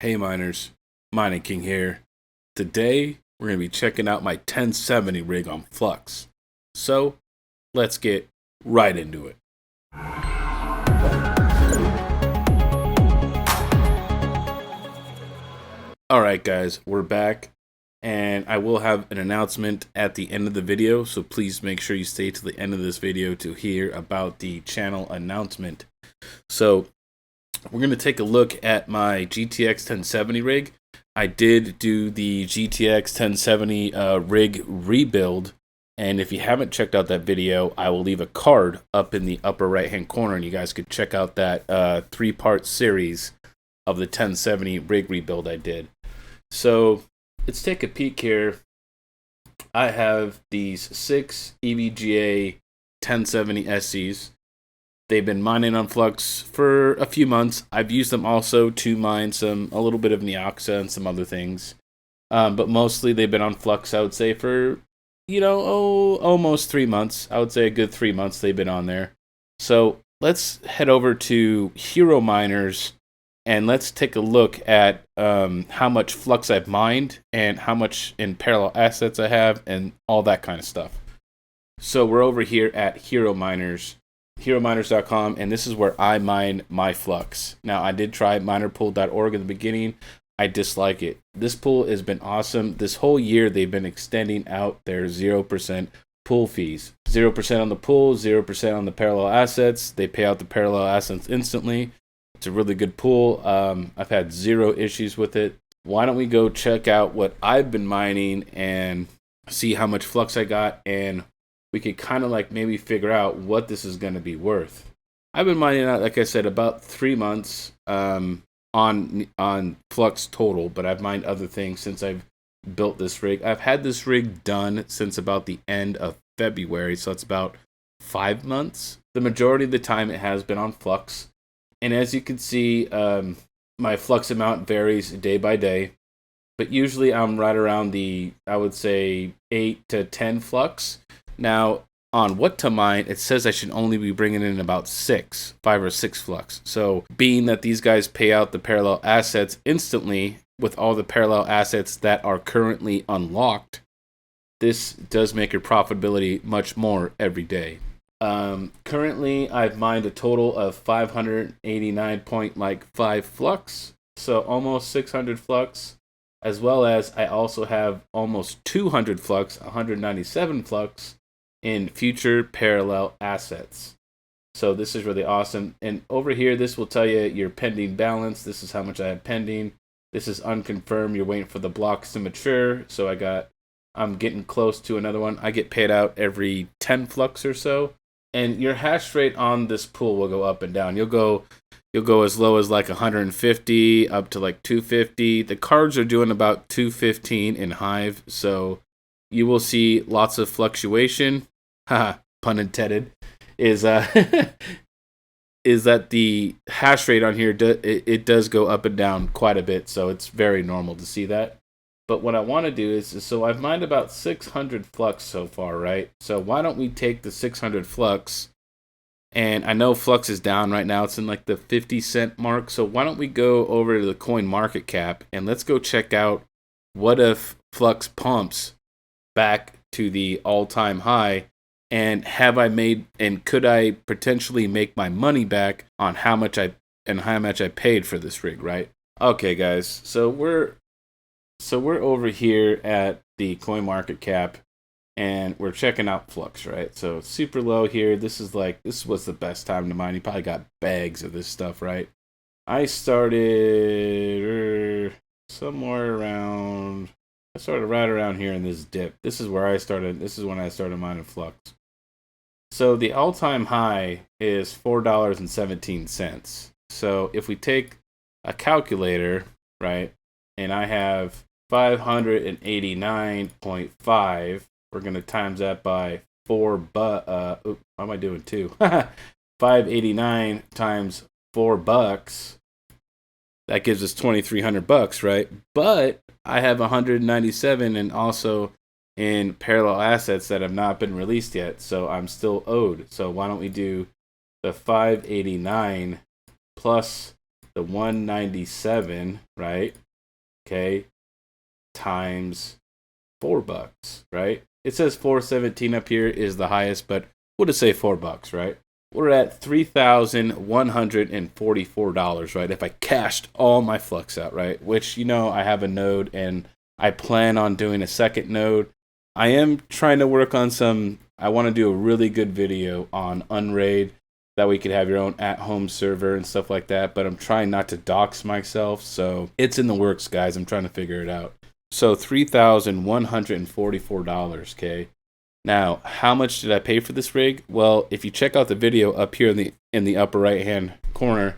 Hey miners, Mining King here. Today we're going to be checking out my 1070 rig on Flux. So let's get right into it. Alright guys, we're back and I will have an announcement at the end of the video, so please make sure you stay to the end of this video to hear about the channel announcement. So we're going to take a look at my GTX 1070 rig. I did do the GTX 1070 rig rebuild, and if you haven't checked out that video, I will leave a card up in the upper right hand corner, and you guys could check out that three-part series of the 1070 rig rebuild I did. So let's take a peek here. I have these 6 EVGA 1070 SCs. They've been mining on Flux for a few months. I've used them also to mine a little bit of Neoxa and some other things. But mostly they've been on Flux, I would say, for, almost 3 months. I would say a good 3 months they've been on there. So let's head over to Hero Miners and let's take a look at how much Flux I've mined and how much in parallel assets I have and all that kind of stuff. So we're over here at Hero Miners. HeroMiners.com, and this is where I mine my Flux. Now, I did try minerpool.org in the beginning. I dislike it. This pool has been awesome. This whole year, they've been extending out their 0% pool fees. 0% on the pool, 0% on the parallel assets. They pay out the parallel assets instantly. It's a really good pool. I've had zero issues with it. Why don't we go check out what I've been mining and see how much Flux I got, and we could kind of like maybe figure out what this is going to be worth. I've been mining out, like I said, about 3 months on Flux total, but I've mined other things since I've built this rig. I've had this rig done since about the end of February, so it's about 5 months. The majority of the time it has been on Flux, and as you can see, my Flux amount varies day by day, but usually I'm right around the, I would say, 8 to 10 Flux. Now, on what to mine, it says I should only be bringing in about 5 or 6 Flux. So, being that these guys pay out the parallel assets instantly with all the parallel assets that are currently unlocked, this does make your profitability much more every day. Currently, I've mined a total of 589.5 Flux, so almost 600 Flux, as well as I also have almost 200 Flux, 197 Flux, in future parallel assets. So this is really awesome. And over here, this will tell you your pending balance. This is how much I have pending. This is unconfirmed. You're waiting for the blocks to mature. So I'm getting close to another one. I get paid out every 10 Flux or so. And your hash rate on this pool will go up and down. You'll go as low as like 150 up to like 250. The cards are doing about 215 in Hive, so you will see lots of fluctuation. Haha, pun intended. Is is that the hash rate on here it does go up and down quite a bit, so it's very normal to see that. But what I want to do is so I've mined about 600 Flux so far, right? So why don't we take the 600 Flux, and I know Flux is down right now. It's in like the 50-cent mark. So why don't we go over to the coin market cap and let's go check out what if Flux pumps back to the all-time high, and could I potentially make my money back on how much I paid for this rig, right? Okay, guys. So we're over here at the coin market cap, and we're checking out Flux, right? So it's super low here. This was the best time to mine. You probably got bags of this stuff, right? I started right around here in this dip. This is where I started. This is when I started mining Flux. So the all-time high is $4.17. So if we take a calculator, right, and I have 589.5, we're going to times that by 4, how am I doing 2? 589 times $4. That gives us $2,300, right? But I have 197 and also in parallel assets that have not been released yet, so I'm still owed. So why don't we do the 589 plus the 197, right? Okay, times $4, right? It says 417 up here is the highest, but we'll just say $4, right? We're at $3,144, right? If I cashed all my flux out, right? Which, I have a node and I plan on doing a second node. I am trying to work on I want to do a really good video on Unraid, that we could have your own at-home server and stuff like that, but I'm trying not to dox myself, so it's in the works, guys. I'm trying to figure it out. So $3,144, okay? Now, how much did I pay for this rig? Well, if you check out the video up here in the upper right-hand corner,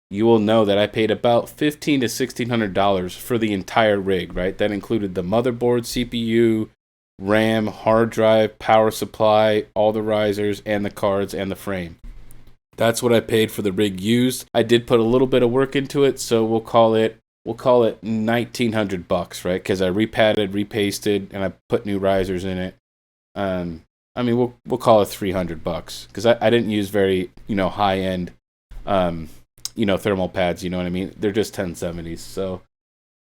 you will know that I paid about $1,500 to $1,600 for the entire rig, right? That included the motherboard, CPU, RAM, hard drive, power supply, all the risers, and the cards and the frame. That's what I paid for the rig used. I did put a little bit of work into it, so we'll call it $1,900, right? Because I repatted, repasted, and I put new risers in it. I mean, we'll call it $300 because I didn't use very high end thermal pads. You know what I mean? They're just 1070s, so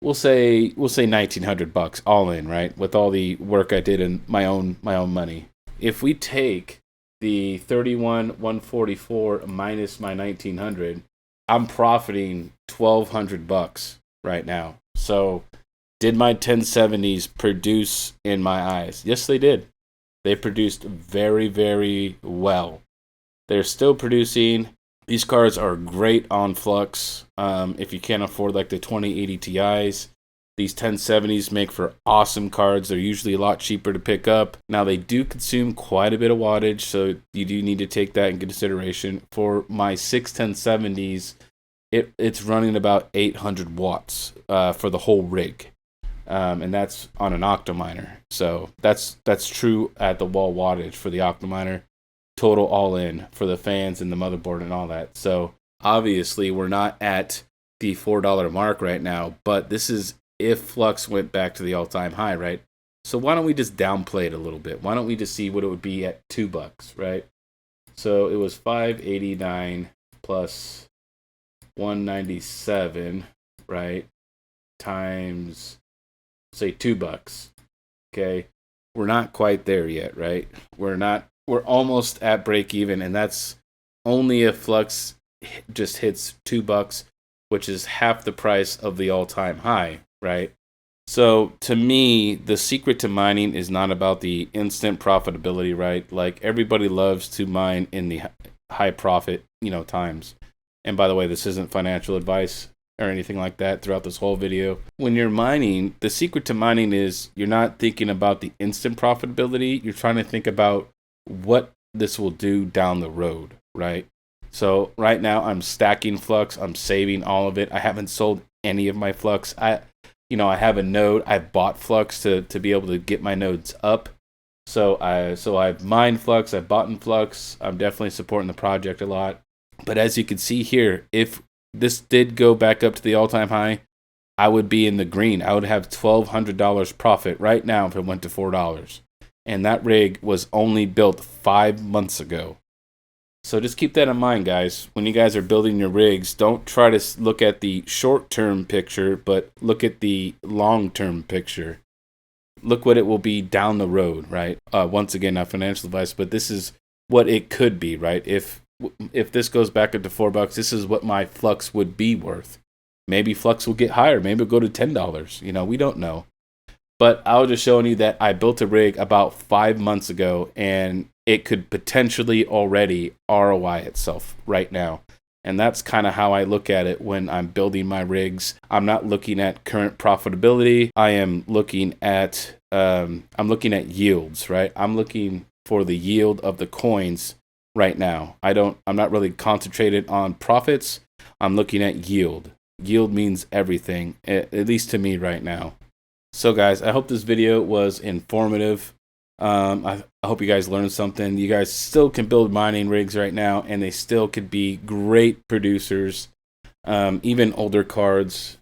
we'll say $1,900 all in, right? With all the work I did in my own money. If we take the 31,144 minus my 1,900, I'm profiting $1,200 right now. So, did my 1070s produce in my eyes? Yes, they did. They produced very, very well. They're still producing. These cards are great on flux. If you can't afford like the 2080 Ti's, these 1070s make for awesome cards. They're usually a lot cheaper to pick up. Now, they do consume quite a bit of wattage, so you do need to take that in consideration. For my 61070s, it's running about 800 watts for the whole rig. And that's on an Octominer. So that's true at the wall wattage for the Octominer. Total all in for the fans and the motherboard and all that. So obviously we're not at the $4 mark right now, but this is if flux went back to the all-time high, right? So why don't we just downplay it a little bit? Why don't we just see what it would be at $2, right? So it was 589 plus 197, right? Times, say, $2. Okay, we're not quite there yet, right? We're almost at break even, and that's only if flux just hits $2, which is half the price of the all-time high, right? So to me, the secret to mining is not about the instant profitability, right? Like, everybody loves to mine in the high profit, times. And by the way, this isn't financial advice or anything like that throughout this whole video. When you're mining, the secret to mining is you're not thinking about the instant profitability. You're trying to think about what this will do down the road, right? So right now I'm stacking flux. I'm saving all of it. I haven't sold any of my flux. I have a node. I bought flux to be able to get my nodes up. So I've mined flux. I've bought in flux. I'm definitely supporting the project a lot. But as you can see here, if this did go back up to the all-time high, I would be in the green. I would have $1,200 profit right now if it went to $4. And that rig was only built 5 months ago. So just keep that in mind, guys. When you guys are building your rigs, don't try to look at the short-term picture, but look at the long-term picture. Look what it will be down the road, right? Once again, not financial advice, but this is what it could be, right? If this goes back up to $4, this is what my flux would be worth. Maybe flux will get higher. Maybe it'll go to $10. We don't know. But I was just showing you that I built a rig about 5 months ago, and it could potentially already ROI itself right now. And that's kind of how I look at it when I'm building my rigs. I'm not looking at current profitability. I am looking at yields, right? I'm looking for the yield of the coins right now. I'm not really concentrated on profits. I'm looking at yield. Yield means everything, at least to me right now. So guys, I hope this video was informative. I hope you guys learned something. You guys still can build mining rigs right now, and they still could be great producers, even older cards.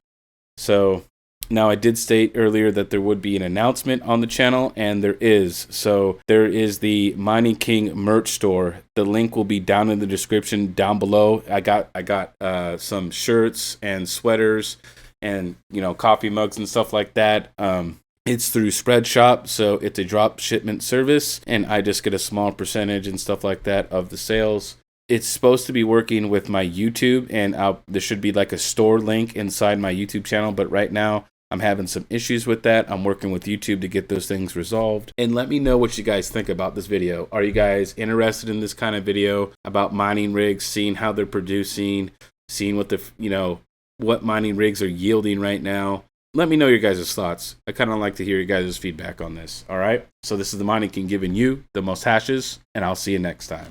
So Now, I did state earlier that there would be an announcement on the channel, and there is. So there is the Mining King merch store. The link will be down in the description down below. I got some shirts and sweaters and, you know, coffee mugs and stuff like that. It's through Spreadshop, so it's a drop shipment service, and I just get a small percentage and stuff like that of the sales. It's supposed to be working with my YouTube, and there should be like a store link inside my YouTube channel, but right now I'm having some issues with that. I'm working with YouTube to get those things resolved. And let me know what you guys think about this video. Are you guys interested in this kind of video about mining rigs, seeing how they're producing, seeing what what mining rigs are yielding right now? Let me know your guys' thoughts. I kind of like to hear your guys' feedback on this. All right. So this is the Mining King giving you the most hashes, and I'll see you next time.